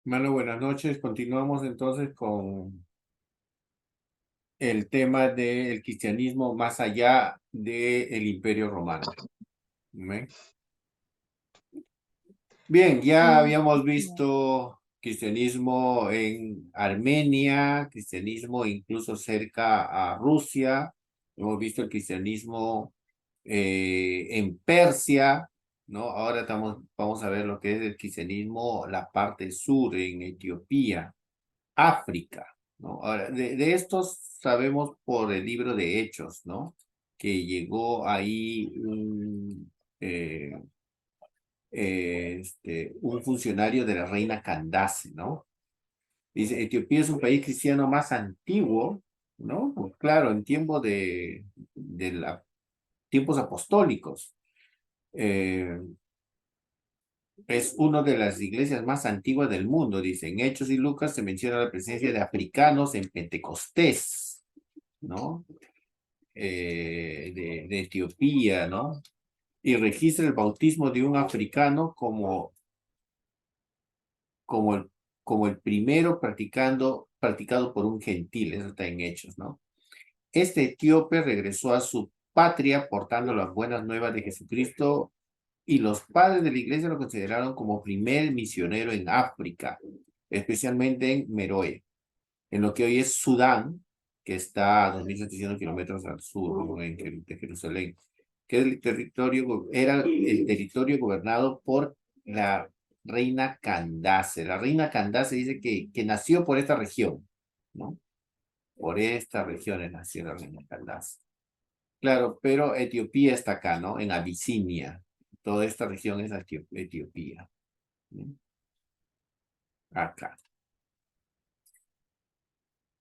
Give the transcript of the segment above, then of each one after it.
Mano, buenas noches. Continuamos entonces con el tema del cristianismo más allá del Imperio Romano. ¿Ve? Bien, ya Mm, habíamos no. visto cristianismo en Armenia, cristianismo incluso cerca a Rusia, hemos visto el cristianismo en Persia, ¿no? Ahora vamos a ver lo que es el cristianismo, la parte sur en Etiopía. África, ¿no? Ahora, de estos sabemos por el libro de Hechos, ¿no? Que llegó ahí un funcionario de la reina Candace, ¿no? Dice, Etiopía es un país cristiano más antiguo, ¿no? Pues claro, en tiempos tiempos apostólicos. Eh, es una de las iglesias más antiguas del mundo, dice. En Hechos y Lucas se menciona la presencia de africanos en Pentecostés, ¿no? De Etiopía, ¿no? Y registra el bautismo de un africano como, el, como el primero practicado por un gentil, eso está en Hechos, ¿no? Este etíope regresó a su patria portando las buenas nuevas de Jesucristo y los padres de la iglesia lo consideraron como primer misionero en África, especialmente en Meroe, en lo que hoy es Sudán, que está a 2.700 kilómetros al sur, ¿no? De Jerusalén, que era el territorio gobernado por la reina Candace. La reina Candace dice que nació por esta región, ¿no? Por esta región nació la reina Candace. Claro, pero Etiopía está acá, ¿no? En Abisinia. Toda esta región es Etiopía, ¿no? Acá.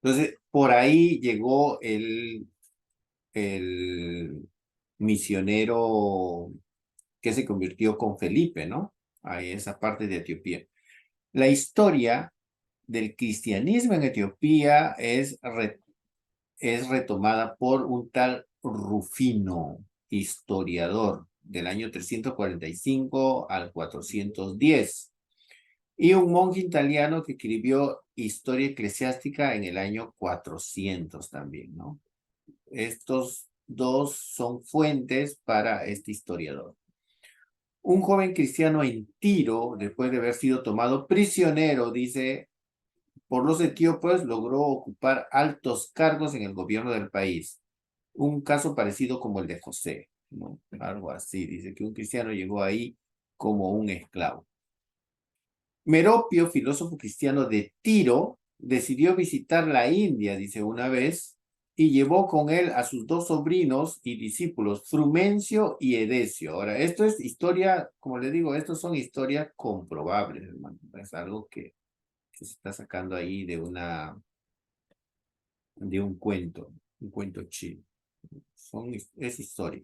Entonces, por ahí llegó el misionero que se convirtió con Felipe, ¿no? Ahí esa parte de Etiopía. La historia del cristianismo en Etiopía es retomada por un tal Rufino, historiador, del año 345 al 410, y un monje italiano que escribió Historia Eclesiástica en el año 400 también, ¿no? Estos dos son fuentes para este historiador. Un joven cristiano en Tiro, después de haber sido tomado prisionero, dice, por los etíopes, logró ocupar altos cargos en el gobierno del país. Un caso parecido como el de José, ¿no? Algo así. Dice que un cristiano llegó ahí como un esclavo. Meropio, filósofo cristiano de Tiro, decidió visitar la India, dice una vez, y llevó con él a sus dos sobrinos y discípulos, Frumencio y Edesio. Ahora, esto es historia, como le digo, estos son historias comprobables, hermano. Es algo que se está sacando ahí de un cuento chino. Es historia.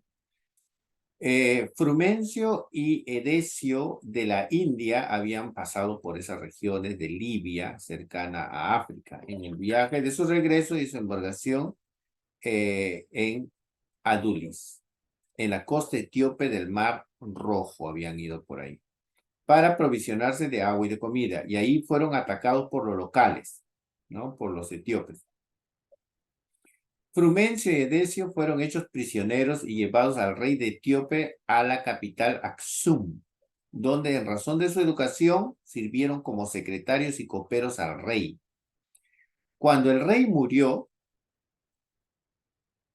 Frumencio y Edesio de la India habían pasado por esas regiones de Libia, cercana a África. En el viaje de su regreso y su embarcación en Adulis, en la costa etíope del Mar Rojo, habían ido por ahí, para provisionarse de agua y de comida. Y ahí fueron atacados por los locales, ¿no? Por los etíopes. Frumencio y Edesio fueron hechos prisioneros y llevados al rey de Etíope a la capital Aksum, donde en razón de su educación sirvieron como secretarios y coperos al rey. Cuando el rey murió,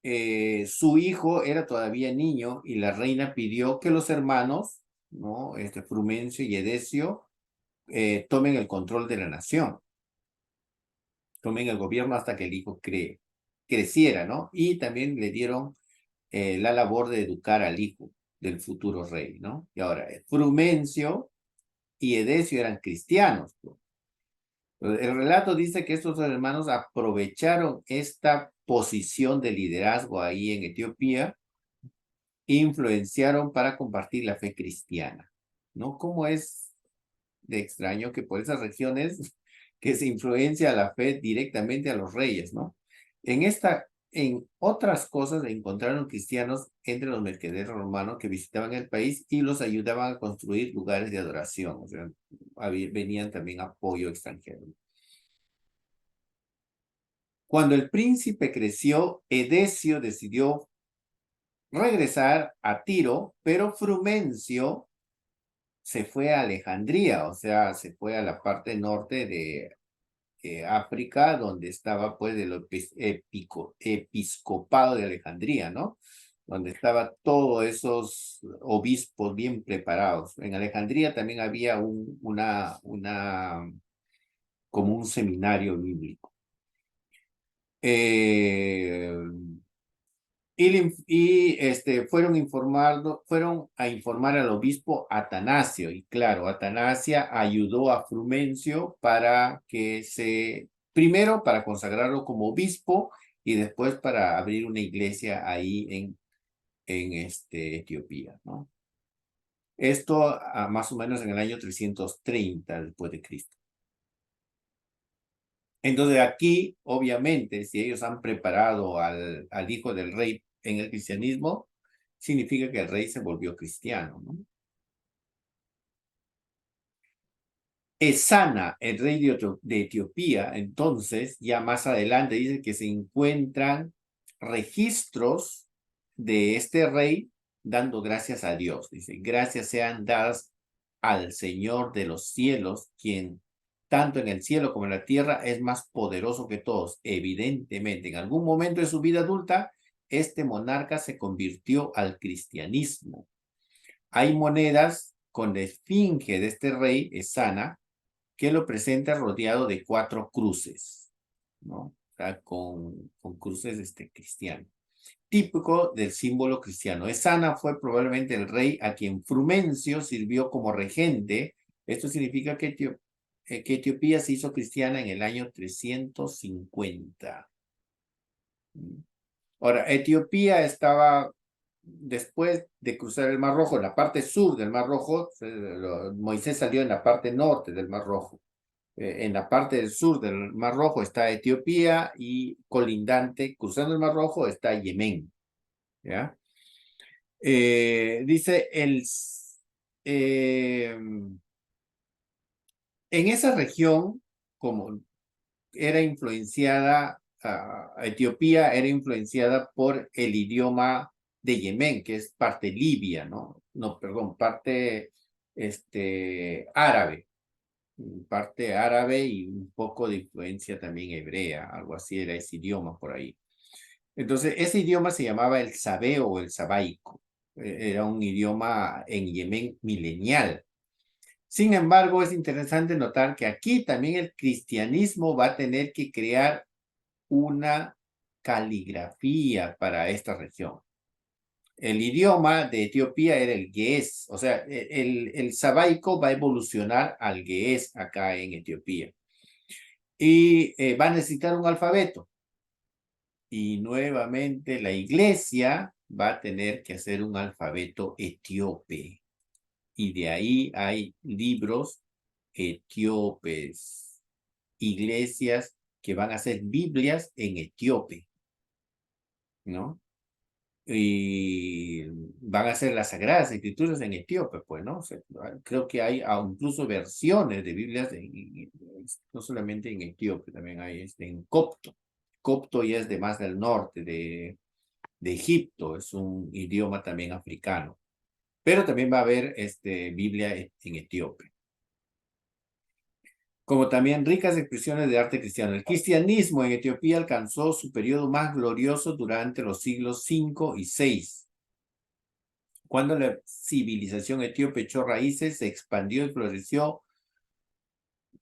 su hijo era todavía niño y la reina pidió que los hermanos, ¿no? Frumencio y Edesio, tomen el control de la nación, tomen el gobierno hasta que el hijo creciera, ¿no? Y también le dieron la labor de educar al hijo del futuro rey, ¿no? Y ahora, Frumencio y Edesio eran cristianos, ¿no? El relato dice que estos dos hermanos aprovecharon esta posición de liderazgo ahí en Etiopía e influenciaron para compartir la fe cristiana, ¿no? ¿Cómo es de extraño que por esas regiones que se influencia la fe directamente a los reyes, ¿no? En en otras cosas encontraron cristianos entre los mercaderes romanos que visitaban el país y los ayudaban a construir lugares de adoración. O sea, venían también apoyo extranjero. Cuando el príncipe creció, Edesio decidió regresar a Tiro, pero Frumencio se fue a Alejandría, o sea, se fue a la parte norte de África, donde estaba pues el episcopado de Alejandría, ¿no? Donde estaban todos esos obispos bien preparados. En Alejandría también había como un seminario bíblico. Fueron a informar al obispo Atanasio, y claro, Atanasia ayudó a Frumencio para primero para consagrarlo como obispo y después para abrir una iglesia ahí en Etiopía, ¿no? Esto más o menos en el año 330 después de Cristo. Entonces aquí, obviamente, si ellos han preparado al hijo del rey en el cristianismo, significa que el rey se volvió cristiano, ¿no? Esana, el rey de Etiopía, entonces, ya más adelante dice que se encuentran registros de este rey dando gracias a Dios. Dice, gracias sean dadas al Señor de los cielos, quien tanto en el cielo como en la tierra es más poderoso que todos. Evidentemente, en algún momento de su vida adulta, este monarca se convirtió al cristianismo. Hay monedas con la esfinge de este rey, Esana, que lo presenta rodeado de 4 cruces, ¿no? O sea, con cruces cristianos. Típico del símbolo cristiano. Esana fue probablemente el rey a quien Frumencio sirvió como regente. Esto significa que Etiopía se hizo cristiana en el año 350. Ahora, Etiopía estaba, después de cruzar el Mar Rojo, en la parte sur del Mar Rojo, Moisés salió en la parte norte del Mar Rojo. En la parte del sur del Mar Rojo está Etiopía y colindante, cruzando el Mar Rojo, está Yemen. ¿Ya? Dice, en esa región, como era influenciada, Etiopía era influenciada por el idioma de Yemen, que es parte libia, ¿no? No, perdón, parte árabe. Parte árabe y un poco de influencia también hebrea, algo así era ese idioma por ahí. Entonces, ese idioma se llamaba el sabeo o el sabaico. Era un idioma en Yemen milenial. Sin embargo, es interesante notar que aquí también el cristianismo va a tener que crear una caligrafía para esta región. El idioma de Etiopía era el ge'ez, o sea, el sabaico va a evolucionar al ge'ez acá en Etiopía. Y va a necesitar un alfabeto. Y nuevamente la iglesia va a tener que hacer un alfabeto etíope. Y de ahí hay libros etíopes, iglesias que van a hacer Biblias en etíope, ¿no? Y van a ser las Sagradas Escrituras en etíope, pues, ¿no? O sea, creo que hay incluso versiones de Biblias, no solamente en etíope, también hay en copto. Copto ya es de más del norte de Egipto, es un idioma también africano. Pero también va a haber Biblia en etíope. Como también ricas expresiones de arte cristiano. El cristianismo en Etiopía alcanzó su periodo más glorioso durante los siglos V y VI. Cuando la civilización etíope echó raíces, se expandió y floreció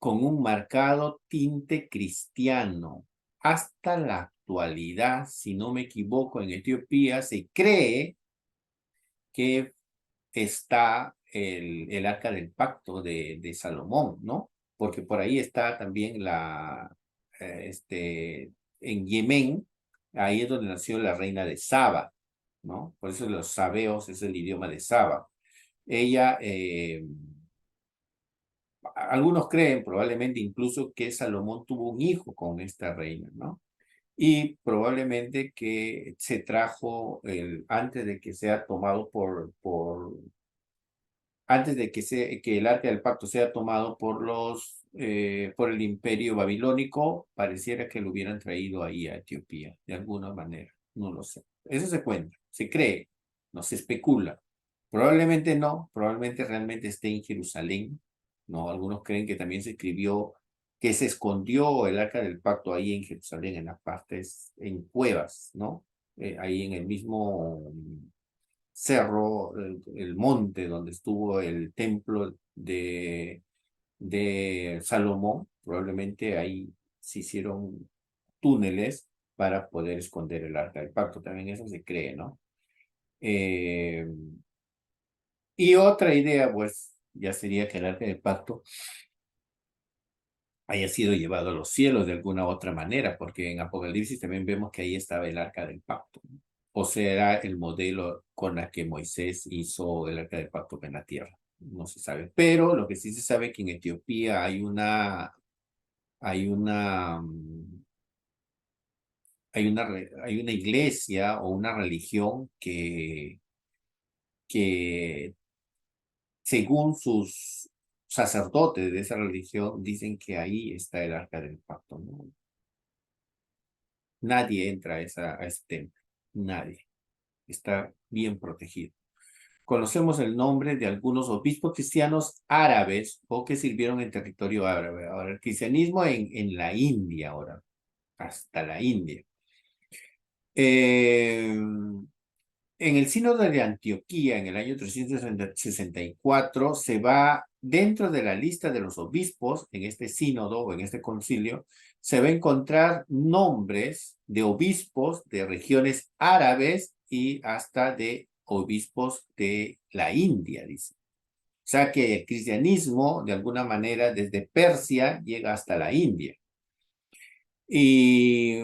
con un marcado tinte cristiano. Hasta la actualidad, si no me equivoco, en Etiopía se cree que está el Arca del Pacto de Salomón, ¿no? Porque por ahí está también en Yemen, ahí es donde nació la reina de Saba, ¿no? Por eso los sabeos es el idioma de Saba. Ella, algunos creen probablemente incluso que Salomón tuvo un hijo con esta reina, ¿no? y probablemente que se trajo antes de que sea tomado antes de que el Arca del Pacto sea tomado por el Imperio Babilónico, pareciera que lo hubieran traído ahí a Etiopía, de alguna manera, no lo sé. Eso se cuenta, se cree, no se especula. Probablemente no, probablemente realmente esté en Jerusalén, ¿no? Algunos creen que también se escribió, que se escondió el Arca del Pacto ahí en Jerusalén, en las partes, en cuevas, ¿no? Ahí en el mismo cerro, el monte donde estuvo el templo de Salomón, probablemente ahí se hicieron túneles para poder esconder el arca del pacto. También eso se cree, ¿no? Eh, y otra idea, pues, ya sería que el arca del pacto haya sido llevado a los cielos de alguna otra manera, porque en Apocalipsis también vemos que ahí estaba el arca del pacto, ¿no? O será el modelo con la que Moisés hizo el arca del pacto en la tierra. No se sabe. Pero lo que sí se sabe es que en Etiopía hay una, mm, hay una iglesia o una religión que según sus sacerdotes de esa religión dicen que ahí está el arca del pacto, ¿no? Nadie entra a ese templo, nadie. Está bien protegido. Conocemos el nombre de algunos obispos cristianos árabes o que sirvieron en territorio árabe. Ahora, el cristianismo en la India, ahora, hasta la India. En el sínodo de Antioquía, en el año 364, se va dentro de la lista de los obispos, en este sínodo o en este concilio, se va a encontrar nombres de obispos de regiones árabes y hasta de obispos de la India, dice. O sea que el cristianismo, de alguna manera, desde Persia llega hasta la India. Y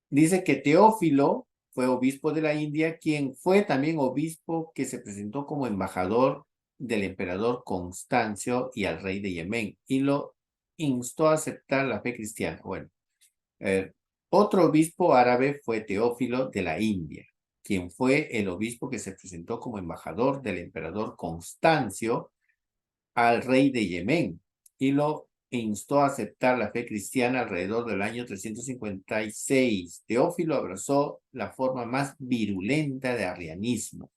dice que Teófilo fue obispo de la India, quien fue también obispo que se presentó como embajador del emperador Constancio y al rey de Yemen, y lo instó a aceptar la fe cristiana. Bueno, eh, otro obispo árabe fue Teófilo de la India, quien fue el obispo que se presentó como embajador del emperador Constancio al rey de Yemen y lo instó a aceptar la fe cristiana alrededor del año 356. Teófilo abrazó la forma más virulenta de arrianismo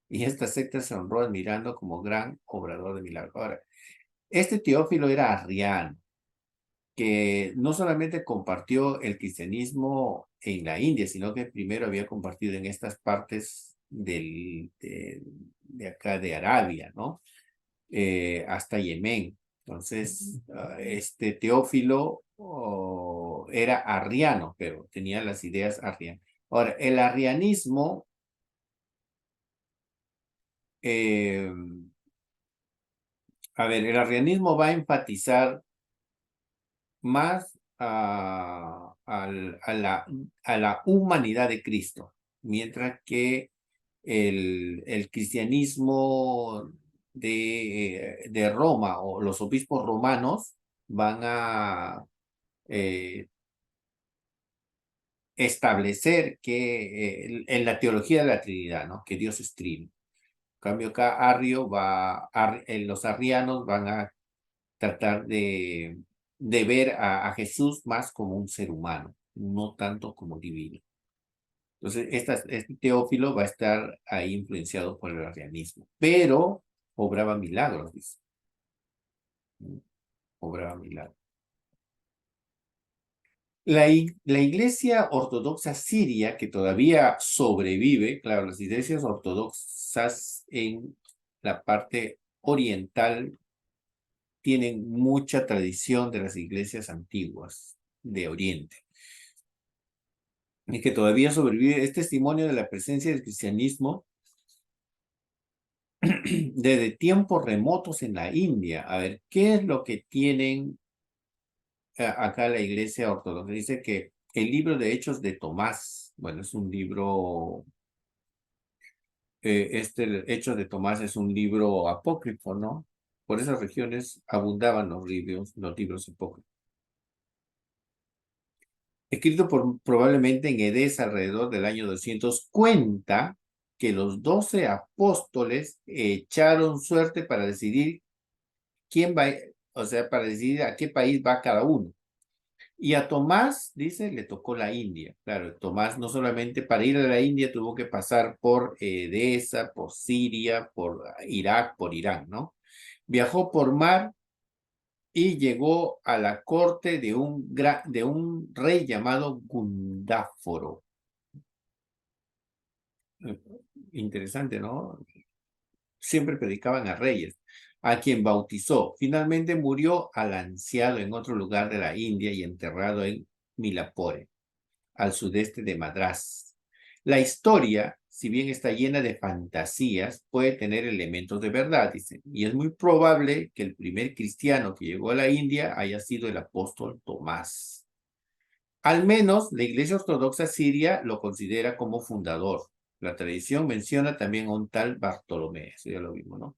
y esta secta se honró admirando como gran obrador de milagros. Ahora, este Teófilo era arriano, que no solamente compartió el cristianismo en la India, sino que primero había compartido en estas partes de acá de Arabia, ¿no? Hasta Yemen. Entonces, este Teófilo era arriano, pero tenía las ideas arrianas. Ahora, el arrianismo, eh, el arrianismo va a enfatizar más a la humanidad de Cristo, mientras que el cristianismo de Roma o los obispos romanos van a establecer que en la teología de la Trinidad, ¿no? Que Dios es trino. En cambio, acá los arrianos van a tratar de ver a Jesús más como un ser humano, no tanto como divino. Entonces, este Teófilo va a estar ahí influenciado por el arrianismo, pero obraba milagros, dice. Obraba milagros. La iglesia ortodoxa siria, que todavía sobrevive, claro, las iglesias ortodoxas en la parte oriental tienen mucha tradición de las iglesias antiguas de Oriente. Y que todavía sobrevive, es testimonio de la presencia del cristianismo desde tiempos remotos en la India. A ver, ¿qué es lo que tienen acá la iglesia ortodoxa? Dice que el libro de Hechos de Tomás, bueno, es un libro, este Hechos de Tomás es un libro apócrifo, ¿no? Por esas regiones abundaban los libros apócrifos. escrito probablemente en Edesa alrededor del año 200, cuenta que los 12 apóstoles echaron suerte para decidir quién va, o sea, para decidir a qué país va cada uno. Y a Tomás, dice, le tocó la India. Claro, Tomás no solamente para ir a la India tuvo que pasar por Edesa, por Siria, por Irak, por Irán, ¿no? Viajó por mar y llegó a la corte de un rey llamado Gundáforo. Interesante, ¿no? Siempre predicaban a reyes, a quien bautizó. Finalmente murió anciano en otro lugar de la India y enterrado en Milapore, al sudeste de Madrás. La historia, si bien está llena de fantasías, puede tener elementos de verdad, dicen, y es muy probable que el primer cristiano que llegó a la India haya sido el apóstol Tomás. Al menos la Iglesia Ortodoxa Siria lo considera como fundador. La tradición menciona también a un tal Bartolomé, eso ya lo vimos, ¿no?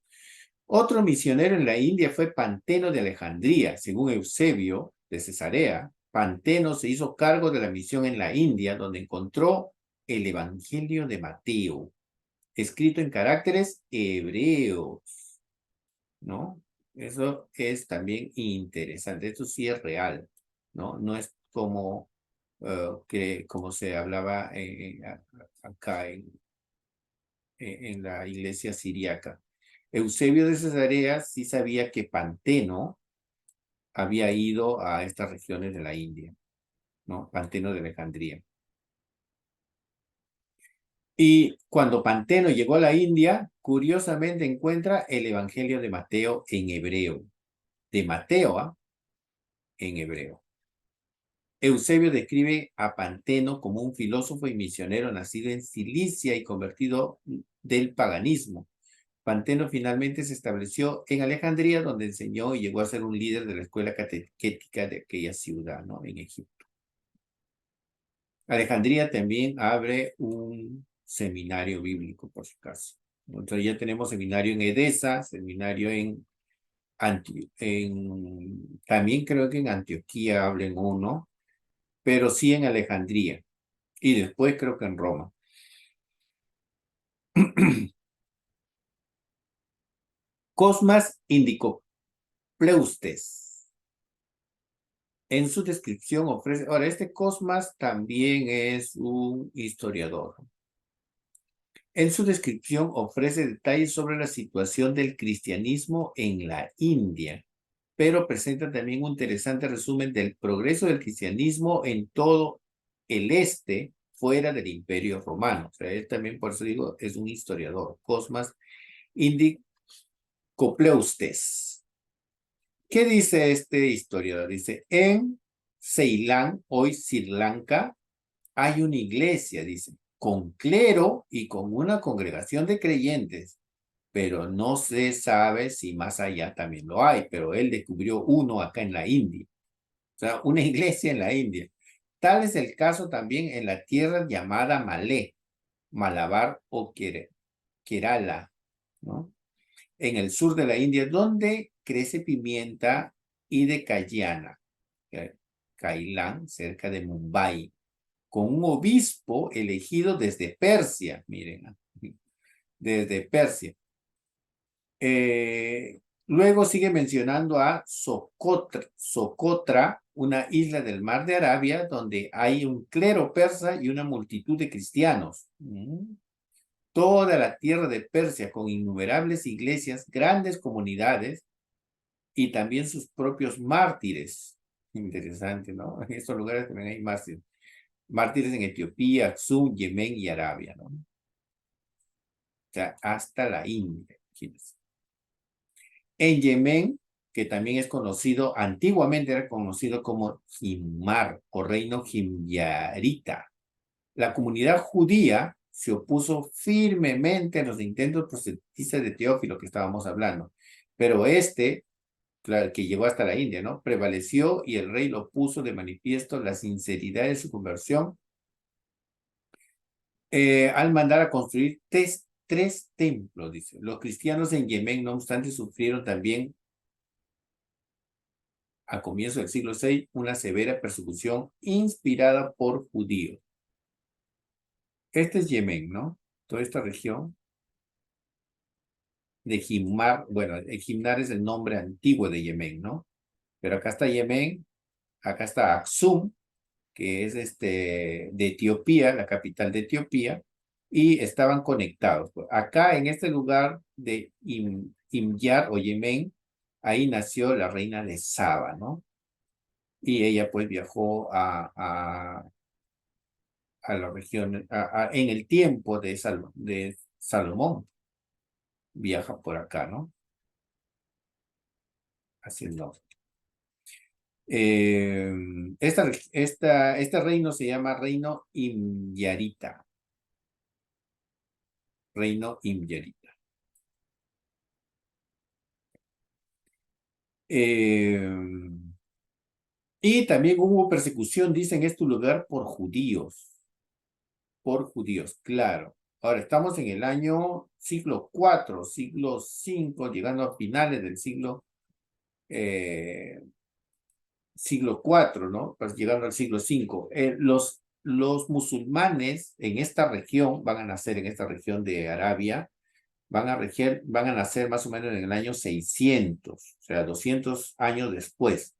Otro misionero en la India fue Panteno de Alejandría. Según Eusebio de Cesarea, Panteno se hizo cargo de la misión en la India, donde encontró el Evangelio de Mateo, escrito en caracteres hebreos, ¿no? Eso es también interesante. Esto sí es real, ¿no? No es como, como se hablaba acá en la iglesia siriaca. Eusebio de Cesarea sí sabía que Panteno había ido a estas regiones de la India, ¿no? Panteno de Alejandría. Y cuando Panteno llegó a la India, curiosamente encuentra el Evangelio de Mateo en hebreo. De Mateo, en hebreo. Eusebio describe a Panteno como un filósofo y misionero nacido en Cilicia y convertido del paganismo. Panteno finalmente se estableció en Alejandría, donde enseñó y llegó a ser un líder de la escuela catequética de aquella ciudad, ¿no? En Egipto. Alejandría también abre un seminario bíblico, por su caso. Entonces ya tenemos seminario en Edesa, seminario también creo que en Antioquía hablen uno, pero sí en Alejandría. Y después creo que en Roma. Cosmas Indicopleustes. En su descripción ofrece... Ahora, este Cosmas también es un historiador. En su descripción ofrece detalles sobre la situación del cristianismo en la India, pero presenta también un interesante resumen del progreso del cristianismo en todo el este, fuera del Imperio Romano. O sea, él también, por eso digo, es un historiador. Cosmas Indicopleustes. ¿Qué dice este historiador? Dice, en Ceilán, hoy Sri Lanka, hay una iglesia, dice, con clero y con una congregación de creyentes, pero no se sabe si más allá también lo hay, pero él descubrió uno acá en la India, o sea, una iglesia en la India. Tal es el caso también en la tierra llamada Malé, Malabar o Kerala, ¿no? En el sur de la India, donde crece pimienta y de cayana, Kailan, cerca de Mumbai, con un obispo elegido desde Persia, miren, desde Persia. Luego sigue mencionando a Socotra, una isla del mar de Arabia, donde hay un clero persa y una multitud de cristianos. Toda la tierra de Persia, con innumerables iglesias, grandes comunidades y también sus propios mártires. Interesante, ¿no? En estos lugares también hay mártires. Mártires en Etiopía, Aksum, Yemen y Arabia, ¿no? O sea, hasta la India. En Yemen, que también es conocido, antiguamente era conocido como Himmar o reino himyarita. La comunidad judía se opuso firmemente a los intentos proseltistas de Teófilo que estábamos hablando, pero claro, que llegó hasta la India, ¿no? Prevaleció y el rey lo puso de manifiesto la sinceridad de su conversión al mandar a construir tres templos, dice. Los cristianos en Yemen, no obstante, sufrieron también a comienzos del siglo VI, una severa persecución inspirada por judíos. Este es Yemen, ¿no? Toda esta región de Jimar, bueno, el Jimnar es el nombre antiguo de Yemen, ¿no? Pero acá está Yemen, acá está Aksum, que es de Etiopía, la capital de Etiopía, y estaban conectados. Acá en este lugar de Imyar o Yemen, ahí nació la reina de Saba, ¿no? Y ella pues viajó a la región, en el tiempo de Salomón, viaja por acá, ¿no? Haciendo. Este reino se llama Reino Imyarita. Reino Imyarita. Y también hubo persecución, dicen, en este lugar por judíos. Por judíos, claro. Ahora, estamos en el año siglo IV, siglo V, llegando a finales del siglo IV, ¿no? Pues llegando al siglo V. Los musulmanes en esta región, van a nacer en esta región de Arabia, van a nacer más o menos en el año 600, o sea, 200 años después.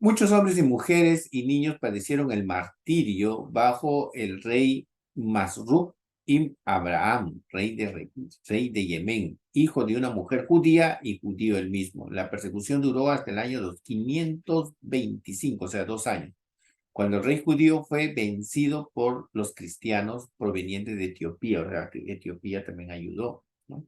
Muchos hombres y mujeres y niños padecieron el martirio bajo el rey Masruq ibn Abraham, rey de Yemen, hijo de una mujer judía y judío él mismo. La persecución duró hasta el año 525, o sea, 2 años, cuando el rey judío fue vencido por los cristianos provenientes de Etiopía, o sea, que Etiopía también ayudó, ¿no?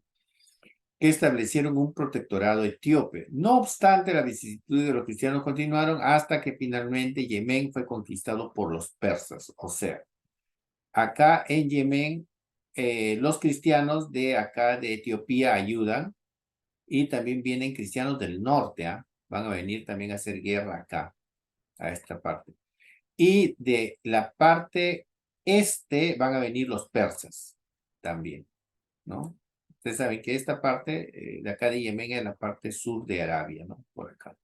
Que establecieron un protectorado etíope. No obstante, las vicisitudes de los cristianos continuaron hasta que finalmente Yemen fue conquistado por los persas. O sea, acá en Yemen, los cristianos de acá de Etiopía ayudan y también vienen cristianos del norte, ¿ah? Van a venir también a hacer guerra acá, a esta parte. Y de la parte este van a venir los persas también, ¿no? Ustedes saben que esta parte de acá de Yemen es la parte sur de Arabia, ¿no? Por acá.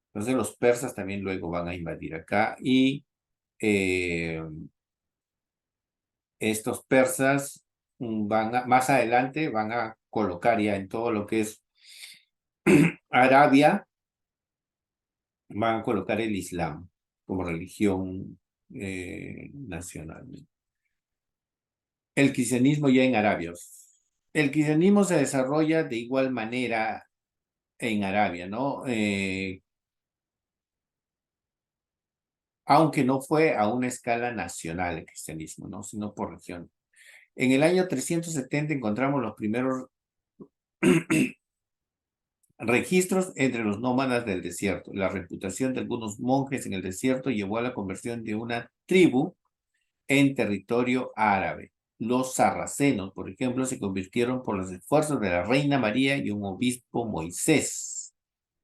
Entonces los persas también luego van a invadir acá y eh, estos persas más adelante van a colocar ya en todo lo que es Arabia, van a colocar el Islam como religión nacional. El cristianismo ya en Arabia. El cristianismo se desarrolla de igual manera en Arabia, ¿no? Aunque no fue a una escala nacional el cristianismo, ¿no? Sino por región. En el año 370 encontramos los primeros registros entre los nómadas del desierto. La reputación de algunos monjes en el desierto llevó a la conversión de una tribu en territorio árabe. Los sarracenos, por ejemplo, se convirtieron por los esfuerzos de la reina María y un obispo Moisés,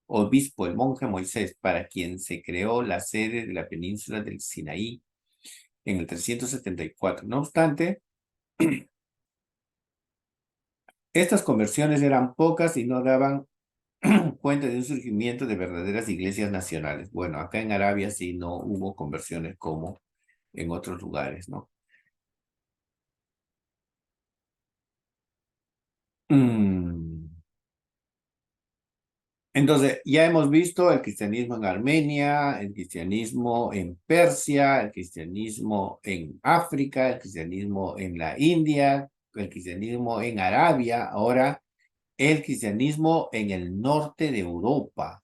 el monje Moisés, para quien se creó la sede de la península del Sinaí en el 374. No obstante, estas conversiones eran pocas y no daban cuenta de un surgimiento de verdaderas iglesias nacionales. Bueno, acá en Arabia sí no hubo conversiones como en otros lugares, ¿no? Mm. Entonces, ya hemos visto el cristianismo en Armenia, el cristianismo en Persia, el cristianismo en África, el cristianismo en la India, el cristianismo en Arabia, ahora el cristianismo en el norte de Europa,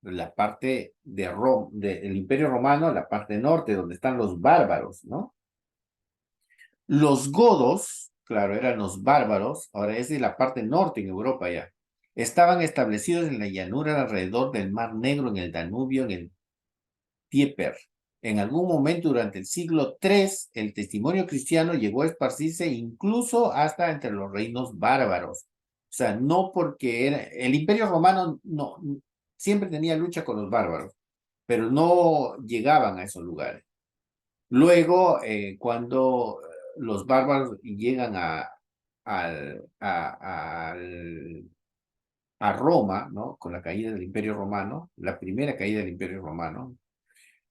la parte del Imperio Romano, la parte norte, donde están los bárbaros, ¿no? Los godos, claro, eran los bárbaros, ahora es de la parte norte en Europa ya. Estaban establecidos en la llanura alrededor del Mar Negro, en el Danubio, en el Dnieper. En algún momento durante el siglo III, el testimonio cristiano llegó a esparcirse incluso hasta entre los reinos bárbaros. O sea, no porque el Imperio Romano no, siempre tenía lucha con los bárbaros, pero no llegaban a esos lugares. Luego, cuando los bárbaros llegan a Roma, ¿no? Con la caída del Imperio Romano, la primera caída del Imperio Romano,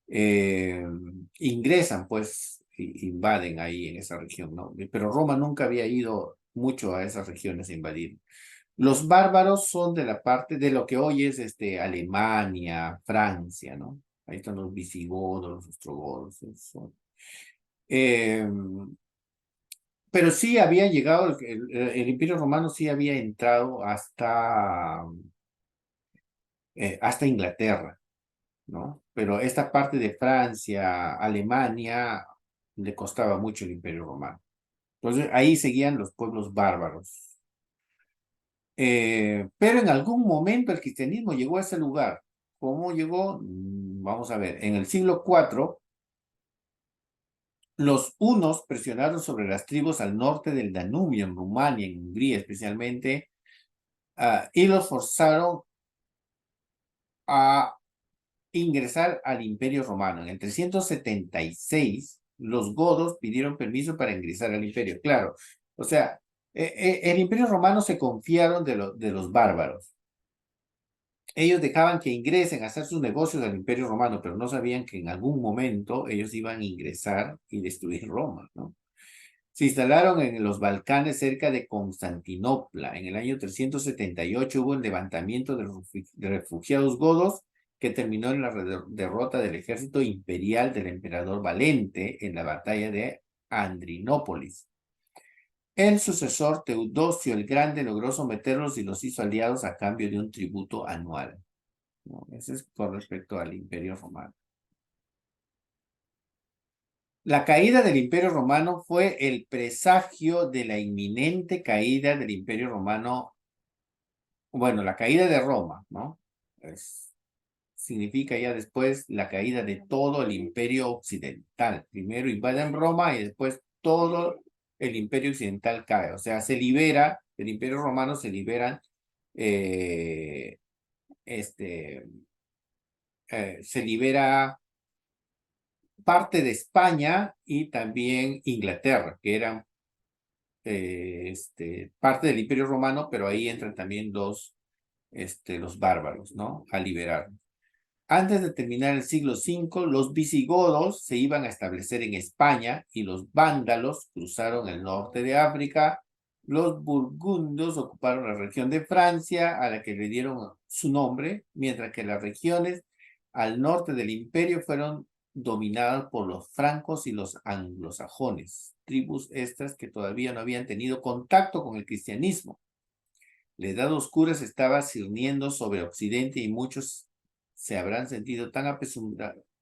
eh, ingresan, pues, invaden ahí en esa región, ¿no? Pero Roma nunca había ido mucho a esas regiones a invadir. Los bárbaros son de la parte de lo que hoy es Alemania, Francia, ¿no? Ahí están los visigodos, los ostrogodos. Eh, pero sí había llegado, el Imperio Romano sí había entrado hasta Inglaterra, ¿no? Pero esta parte de Francia, Alemania, le costaba mucho el Imperio Romano. Entonces ahí seguían los pueblos bárbaros. Pero en algún momento el cristianismo llegó a ese lugar. ¿Cómo llegó? Vamos a ver, en el siglo IV, los hunos presionaron sobre las tribus al norte del Danubio, en Rumania, en Hungría especialmente, y los forzaron a ingresar al Imperio Romano. En el 376, los godos pidieron permiso para ingresar al imperio. Claro, o sea, el Imperio Romano se confiaron de los bárbaros. Ellos dejaban que ingresen a hacer sus negocios al Imperio Romano, pero no sabían que en algún momento ellos iban a ingresar y destruir Roma, ¿no? Se instalaron en los Balcanes cerca de Constantinopla. En el año 378 hubo un levantamiento de refugiados godos que terminó en la derrota del ejército imperial del emperador Valente en la batalla de Andrinópolis. El sucesor Teodosio el Grande logró someterlos y los hizo aliados a cambio de un tributo anual, ¿no? Eso es con respecto al Imperio Romano. La caída del Imperio Romano fue el presagio de la inminente caída del Imperio Romano, bueno, la caída de Roma, ¿no? Significa ya después la caída de todo el Imperio Occidental. Primero invaden Roma y después todo el Imperio Occidental cae. O sea, se libera, el Imperio Romano se liberan, eh, este, se libera parte de España y también Inglaterra, que eran parte del Imperio Romano, pero ahí entran también los bárbaros, ¿no? A liberar. Antes de terminar el siglo V, los visigodos se iban a establecer en España y los vándalos cruzaron el norte de África. Los burgundos ocuparon la región de Francia, a la que le dieron su nombre, mientras que las regiones al norte del imperio fueron dominadas por los francos y los anglosajones, tribus estas que todavía no habían tenido contacto con el cristianismo. La Edad Oscura se estaba cirniendo sobre Occidente y muchos se habrán sentido tan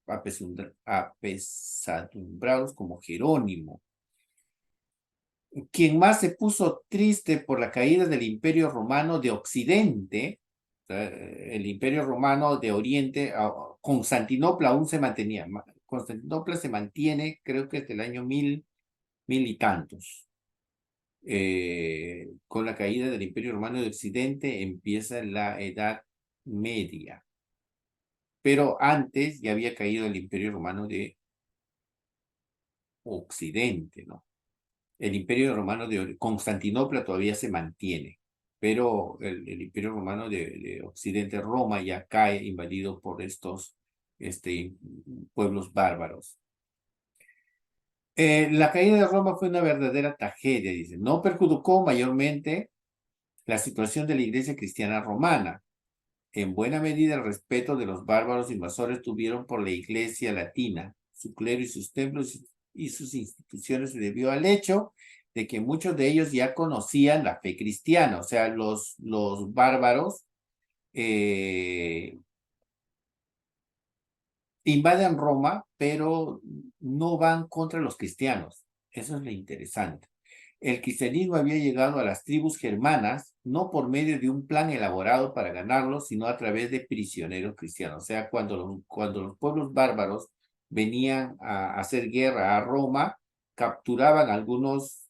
apesadumbrados como Jerónimo. Quien más se puso triste por la caída del Imperio Romano de Occidente, el Imperio Romano de Oriente, Constantinopla aún se mantenía. Constantinopla se mantiene, creo que desde el año mil y tantos. Con la caída del Imperio Romano de Occidente empieza la Edad Media. Pero antes ya había caído el Imperio Romano de Occidente, ¿no? El Imperio Romano de Constantinopla todavía se mantiene, pero el Imperio Romano de Occidente, Roma, ya cae invadido por estos pueblos bárbaros. La caída de Roma fue una verdadera tragedia, dice. No perjudicó mayormente la situación de la iglesia cristiana romana. En buena medida el respeto de los bárbaros invasores tuvieron por la iglesia latina, su clero y sus templos y sus instituciones se debió al hecho de que muchos de ellos ya conocían la fe cristiana. O sea, los bárbaros invaden Roma, pero no van contra los cristianos. Eso es lo interesante. El cristianismo había llegado a las tribus germanas no por medio de un plan elaborado para ganarlos, sino a través de prisioneros cristianos. O sea, cuando los pueblos bárbaros venían a hacer guerra a Roma, capturaban algunos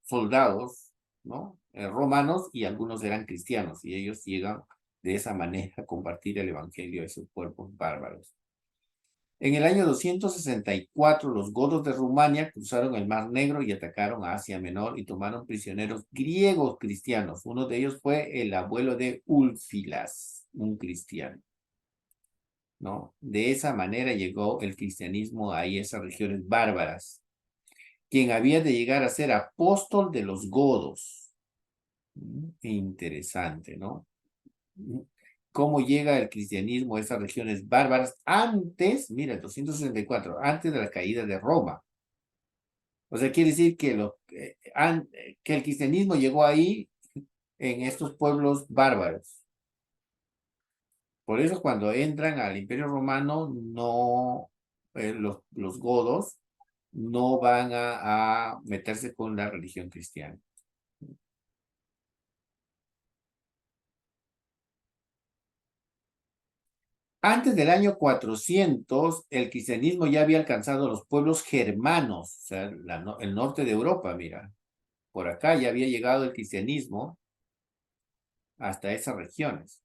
soldados, ¿no? Romanos, y algunos eran cristianos, y ellos llegan de esa manera a compartir el evangelio a esos pueblos bárbaros. En el año 264, los godos de Rumania cruzaron el Mar Negro y atacaron a Asia Menor y tomaron prisioneros griegos cristianos. Uno de ellos fue el abuelo de Úlfilas, un cristiano, ¿no? De esa manera llegó el cristianismo a esas regiones bárbaras, quien había de llegar a ser apóstol de los godos. Interesante, ¿no? Cómo llega el cristianismo a esas regiones bárbaras antes, mira, 264, antes de la caída de Roma. O sea, quiere decir que, que el cristianismo llegó ahí en estos pueblos bárbaros. Por eso cuando entran al Imperio Romano, no, los godos no van a meterse con la religión cristiana. Antes del año 400, el cristianismo ya había alcanzado los pueblos germanos, o sea, el norte de Europa, mira. Por acá ya había llegado el cristianismo hasta esas regiones.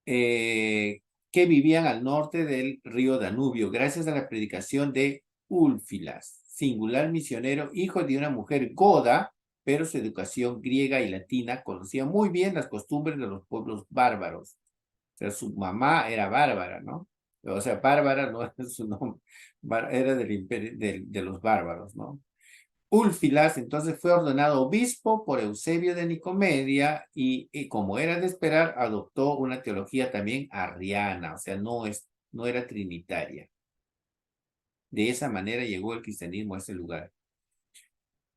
Que vivían al norte del río Danubio, gracias a la predicación de Úlfilas, singular misionero, hijo de una mujer goda, pero su educación griega y latina conocía muy bien las costumbres de los pueblos bárbaros. O sea, su mamá era bárbara, ¿no? O sea, bárbara no era su nombre, era del imperio, de los bárbaros, ¿no? Úlfilas entonces fue ordenado obispo por Eusebio de Nicomedia y como era de esperar, adoptó una teología también arriana, o sea, no era trinitaria. De esa manera llegó el cristianismo a ese lugar.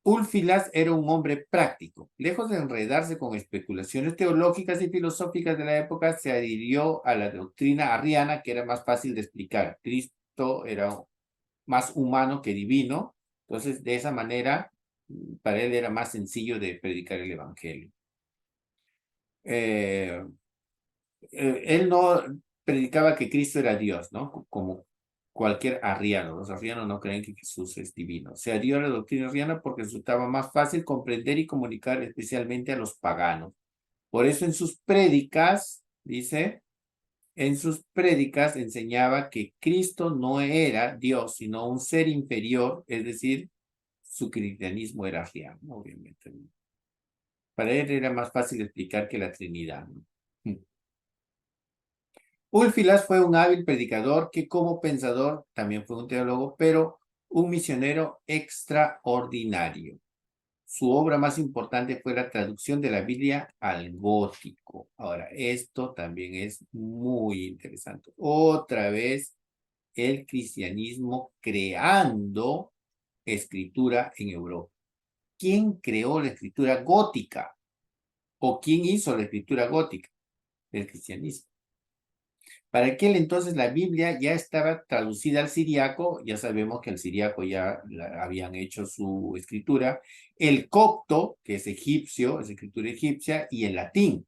Úlfilas era un hombre práctico. Lejos de enredarse con especulaciones teológicas y filosóficas de la época, se adhirió a la doctrina arriana, que era más fácil de explicar. Cristo era más humano que divino, entonces de esa manera para él era más sencillo de predicar el evangelio. Él no predicaba que Cristo era Dios, ¿no? Como cualquier arriano. Los arrianos no creen que Jesús es divino. Se adhirió a la doctrina arriana porque resultaba más fácil comprender y comunicar especialmente a los paganos. Por eso en sus prédicas, dice, en sus prédicas enseñaba que Cristo no era Dios, sino un ser inferior, es decir, su cristianismo era arriano, obviamente. Para él era más fácil explicar que la Trinidad, ¿no? Úlfilas fue un hábil predicador que como pensador también fue un teólogo, pero un misionero extraordinario. Su obra más importante fue la traducción de la Biblia al gótico. Ahora, esto también es muy interesante. Otra vez, el cristianismo creando escritura en Europa. ¿Quién creó la escritura gótica? ¿O quién hizo la escritura gótica? El cristianismo. Para aquel entonces la Biblia ya estaba traducida al siriaco, ya sabemos que el siriaco ya habían hecho su escritura, el copto, que es egipcio, es escritura egipcia, y el latín.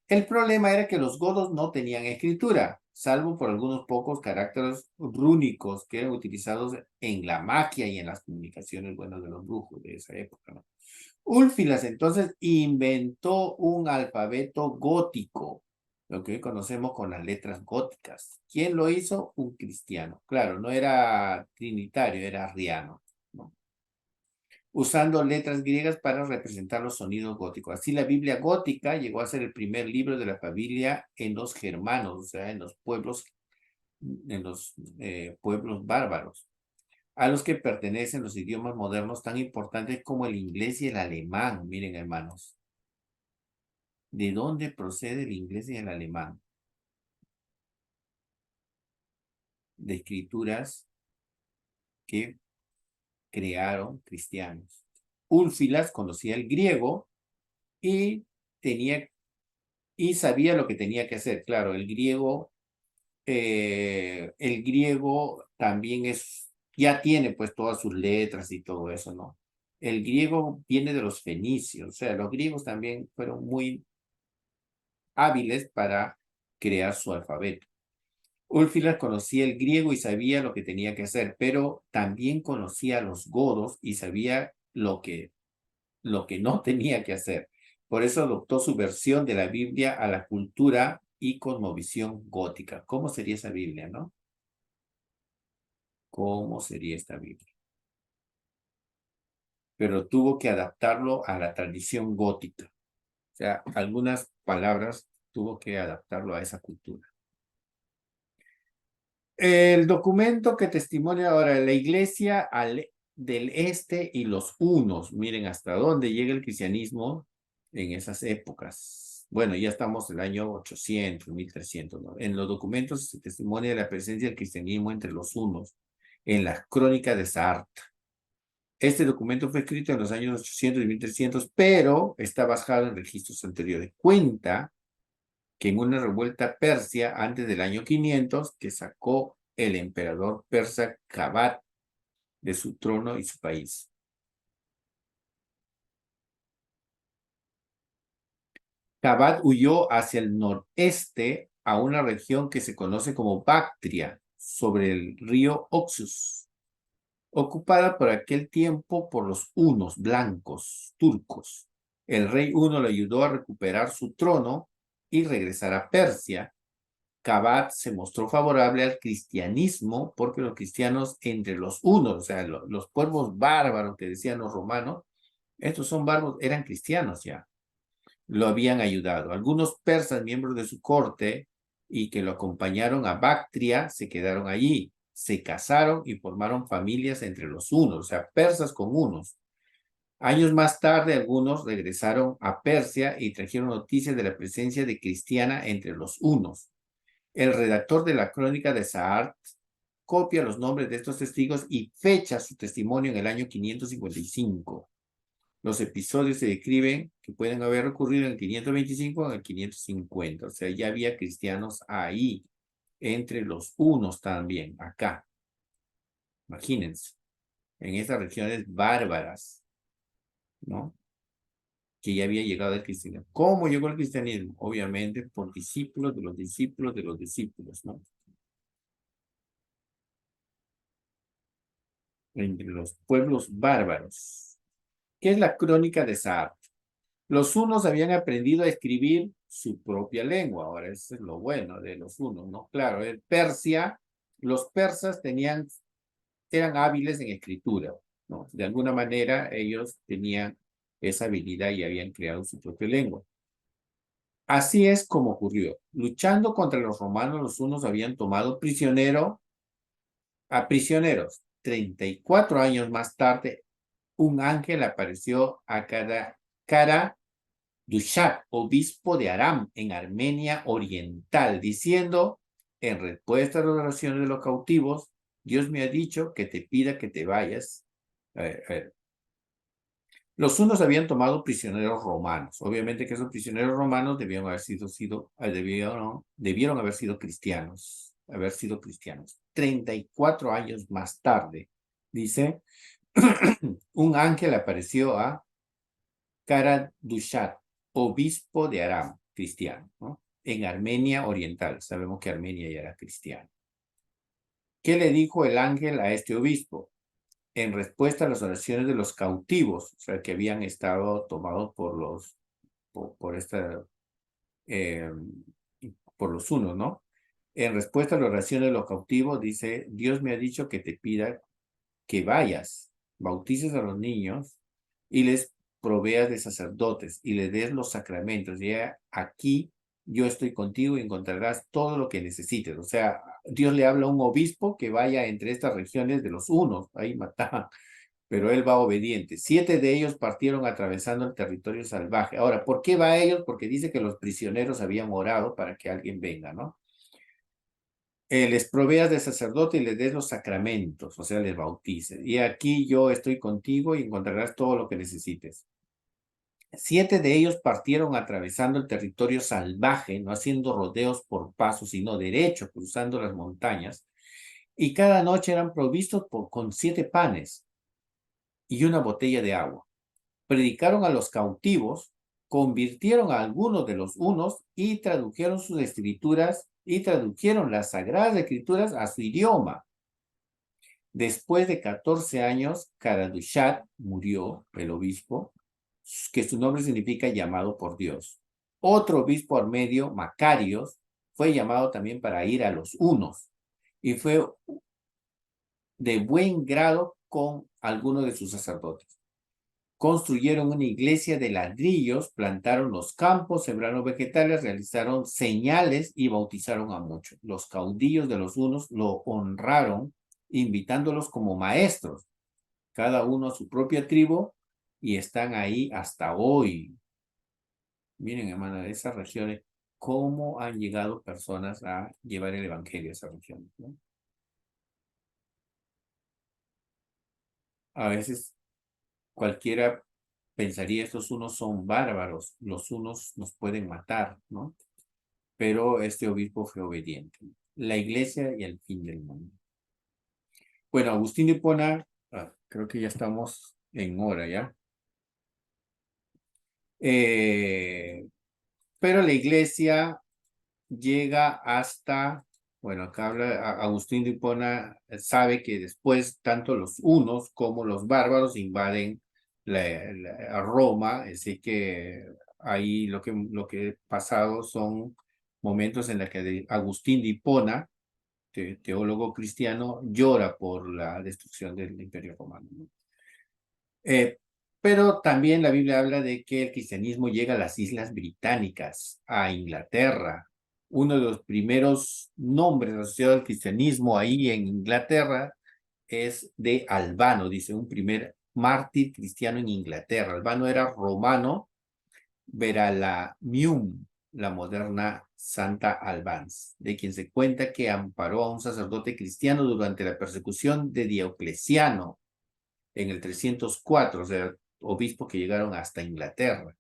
El problema era que los godos no tenían escritura, salvo por algunos pocos caracteres rúnicos que eran utilizados en la magia y en las comunicaciones, bueno, de los brujos de esa época, ¿no? Úlfilas entonces inventó un alfabeto gótico, lo que hoy conocemos con las letras góticas. ¿Quién lo hizo? Un cristiano. Claro, no era trinitario, era arriano, ¿no? Usando letras griegas para representar los sonidos góticos. Así la Biblia gótica llegó a ser el primer libro de la familia en los germanos, o sea, en los pueblos bárbaros, a los que pertenecen los idiomas modernos tan importantes como el inglés y el alemán. Miren, hermanos, ¿de dónde procede el inglés y el alemán? De escrituras que crearon cristianos. Úlfilas conocía el griego y tenía y sabía lo que tenía que hacer. Claro, el griego también ya tiene pues todas sus letras y todo eso, ¿no? El griego viene de los fenicios, o sea, los griegos también fueron muy hábiles para crear su alfabeto. Úlfilas conocía el griego y sabía lo que tenía que hacer, pero también conocía a los godos y sabía lo que no tenía que hacer. Por eso adoptó su versión de la Biblia a la cultura y cosmovisión gótica. ¿Cómo sería esa Biblia, no? ¿Cómo sería esta Biblia? Pero tuvo que adaptarlo a la tradición gótica. O sea, algunas palabras tuvo que adaptarlo a esa cultura. El documento que testimonia ahora la iglesia del este y los hunos. Miren hasta dónde llega el cristianismo en esas épocas. Bueno, ya estamos en el año 800, 1300, ¿no? En los documentos se testimonia la presencia del cristianismo entre los hunos en las crónicas de Sahart. Este documento fue escrito en los años 800 y 1300, pero está basado en registros anteriores. Cuenta que en una revuelta persia antes del año 500, que sacó el emperador persa Kabat de su trono y su país. Kabat huyó hacia el noreste a una región que se conoce como Bactria, sobre el río Oxus, ocupada por aquel tiempo por los hunos blancos turcos. El rey huno le ayudó a recuperar su trono y regresar a Persia. Kabat se mostró favorable al cristianismo porque los cristianos entre los hunos, o sea, los pueblos bárbaros que decían los romanos, estos son bárbaros, eran cristianos ya, lo habían ayudado. Algunos persas, miembros de su corte y que lo acompañaron a Bactria, se quedaron allí, se casaron y formaron familias entre los hunos, o sea, persas con hunos. Años más tarde, algunos regresaron a Persia y trajeron noticias de la presencia de cristiana entre los hunos. El redactor de la crónica de Sahart copia los nombres de estos testigos y fecha su testimonio en el año 555. Los episodios se describen que pueden haber ocurrido en el 525 o en el 550. O sea, ya había cristianos ahí, entre los hunos también, acá. Imagínense, en estas regiones bárbaras, ¿no? Que ya había llegado el cristianismo. ¿Cómo llegó el cristianismo? Obviamente por discípulos de los discípulos de los discípulos, ¿no? Entre los pueblos bárbaros. ¿Qué es la crónica de Sahart? Los hunos habían aprendido a escribir su propia lengua. Ahora, eso es lo bueno de los hunos, ¿no? Claro, en Persia, los persas eran hábiles en escritura, ¿no? De alguna manera, ellos tenían esa habilidad y habían creado su propia lengua. Así es como ocurrió. Luchando contra los romanos, los hunos habían tomado a prisioneros. 34 años más tarde, un ángel apareció a Kara Dushat, obispo de Aram, en Armenia Oriental, diciendo, en respuesta a las oraciones de los cautivos, Dios me ha dicho que te pida que te vayas. A ver. Los hunos habían tomado prisioneros romanos. Obviamente que esos prisioneros romanos debieron haber sido cristianos. 34 años más tarde, dice, un ángel apareció a Kara Dushat, obispo de Aram, cristiano, ¿no? En Armenia Oriental. Sabemos que Armenia ya era cristiano. ¿Qué le dijo el ángel a este obispo? En respuesta a las oraciones de los cautivos, o sea, que habían estado tomados por los hunos, ¿no? En respuesta a las oraciones de los cautivos, dice, Dios me ha dicho que te pida que vayas, bautices a los niños y les proveas de sacerdotes y les des los sacramentos. Y aquí yo estoy contigo y encontrarás todo lo que necesites. O sea, Dios le habla a un obispo que vaya entre estas regiones de los hunos, ahí mataban, pero él va obediente. 7 de ellos partieron atravesando el territorio salvaje. Ahora, ¿por qué va a ellos? Porque dice que los prisioneros habían orado para que alguien venga, ¿no? Les proveas de sacerdote y les des los sacramentos, o sea, les bautices. Y aquí yo estoy contigo y encontrarás todo lo que necesites. 7 de ellos partieron atravesando el territorio salvaje, no haciendo rodeos por pasos, sino derecho, cruzando las montañas. Y cada noche eran provistos con 7 panes y una botella de agua. Predicaron a los cautivos, convirtieron a algunos de los hunos y tradujeron sus escrituras y tradujeron las sagradas escrituras a su idioma. Después de 14 años, Karadushat murió, el obispo, que su nombre significa llamado por Dios. Otro obispo armenio, Macarios, fue llamado también para ir a los hunos y fue de buen grado con algunos de sus sacerdotes. Construyeron una iglesia de ladrillos, plantaron los campos, sembraron vegetales, realizaron señales y bautizaron a muchos. Los caudillos de los hunos lo honraron, invitándolos como maestros, cada uno a su propia tribu, y están ahí hasta hoy. Miren, hermano, de esas regiones, cómo han llegado personas a llevar el evangelio a esas regiones, ¿no? A veces cualquiera pensaría, estos unos son bárbaros, los unos nos pueden matar, ¿no? Pero este obispo fue obediente. La iglesia y el fin del mundo. Bueno, Agustín de Hipona, creo que ya estamos en hora, ¿ya? Pero la iglesia llega hasta, bueno, acá habla Agustín de Hipona, sabe que después tanto los hunos como los bárbaros invaden a Roma, así que ahí lo que ha pasado son momentos en los que Agustín de Hipona, teólogo cristiano, llora por la destrucción del Imperio Romano, ¿no? Pero también la Biblia habla de que el cristianismo llega a las Islas Británicas, a Inglaterra. Uno de los primeros nombres asociados al cristianismo ahí en Inglaterra es de Albano, dice, un primer mártir cristiano en Inglaterra. Albano era romano, Veralamium, la moderna Santa Albans, de quien se cuenta que amparó a un sacerdote cristiano durante la persecución de Diocleciano en el 304, o sea, obispos que llegaron hasta Inglaterra,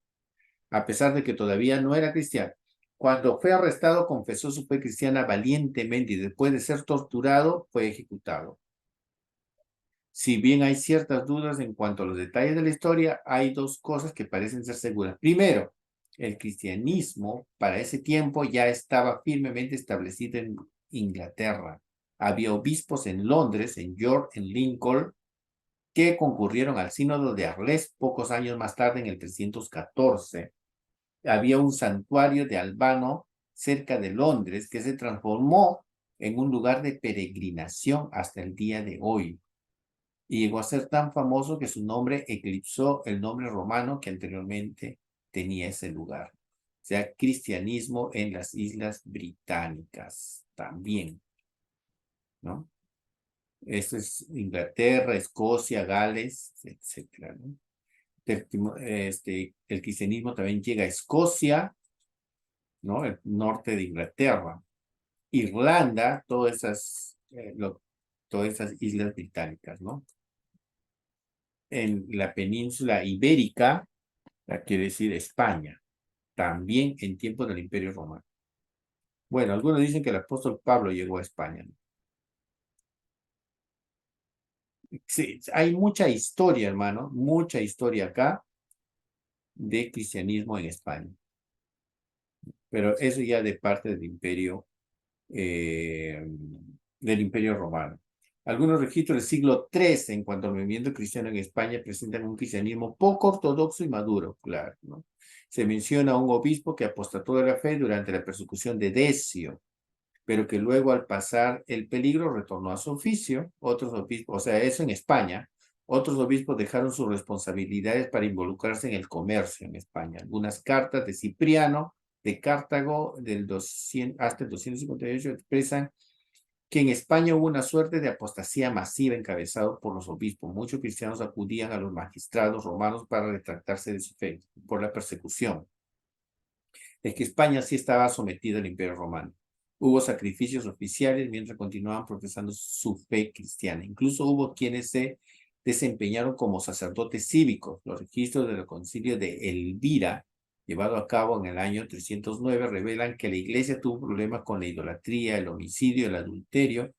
a pesar de que todavía no era cristiano. Cuando fue arrestado, confesó su fe cristiana valientemente y después de ser torturado, fue ejecutado. Si bien hay ciertas dudas en cuanto a los detalles de la historia, hay dos cosas que parecen ser seguras. Primero, el cristianismo para ese tiempo ya estaba firmemente establecido en Inglaterra. Había obispos en Londres, en York, en Lincoln, que concurrieron al sínodo de Arles pocos años más tarde, en el 314. Había un santuario de Albano cerca de Londres que se transformó en un lugar de peregrinación hasta el día de hoy. Y llegó a ser tan famoso que su nombre eclipsó el nombre romano que anteriormente tenía ese lugar. O sea, cristianismo en las Islas Británicas también, ¿no? Esto es Inglaterra, Escocia, Gales, etcétera, ¿no? El cristianismo también llega a Escocia, ¿no? El norte de Inglaterra, Irlanda, todas esas islas británicas, ¿no? En la península ibérica, quiere decir España, también en tiempos del Imperio Romano. Bueno, algunos dicen que el apóstol Pablo llegó a España, ¿no? Sí, hay mucha historia, hermano, mucha historia acá de cristianismo en España, pero eso ya de parte del Imperio Romano. Algunos registros del siglo III en cuanto al movimiento cristiano en España presentan un cristianismo poco ortodoxo y maduro, claro, ¿no? Se menciona a un obispo que apostató de la fe durante la persecución de Decio, pero que luego al pasar el peligro retornó a su oficio. Otros obispos, o sea, eso en España, otros obispos dejaron sus responsabilidades para involucrarse en el comercio en España. Algunas cartas de Cipriano de Cartago del 200, hasta el 258 expresan que en España hubo una suerte de apostasía masiva encabezado por los obispos. Muchos cristianos acudían a los magistrados romanos para retractarse de su fe por la persecución. Es que España sí estaba sometida al Imperio Romano. Hubo sacrificios oficiales mientras continuaban profesando su fe cristiana. Incluso hubo quienes se desempeñaron como sacerdotes cívicos. Los registros del concilio de Elvira, llevado a cabo en el año 309, revelan que la iglesia tuvo problemas con la idolatría, el homicidio, el adulterio,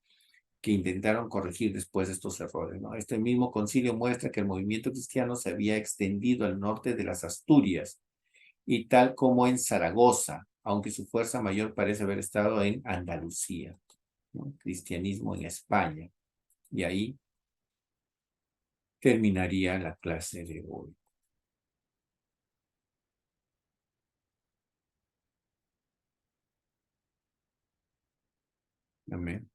que intentaron corregir después de estos errores, ¿no? Este mismo concilio muestra que el movimiento cristiano se había extendido al norte de las Asturias, y tal como en Zaragoza, aunque su fuerza mayor parece haber estado en Andalucía, ¿no? Cristianismo en España. Y ahí terminaría la clase de hoy. Amén.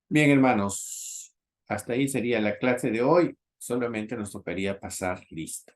Bien, hermanos, hasta ahí sería la clase de hoy. Solamente nos tocaría pasar lista.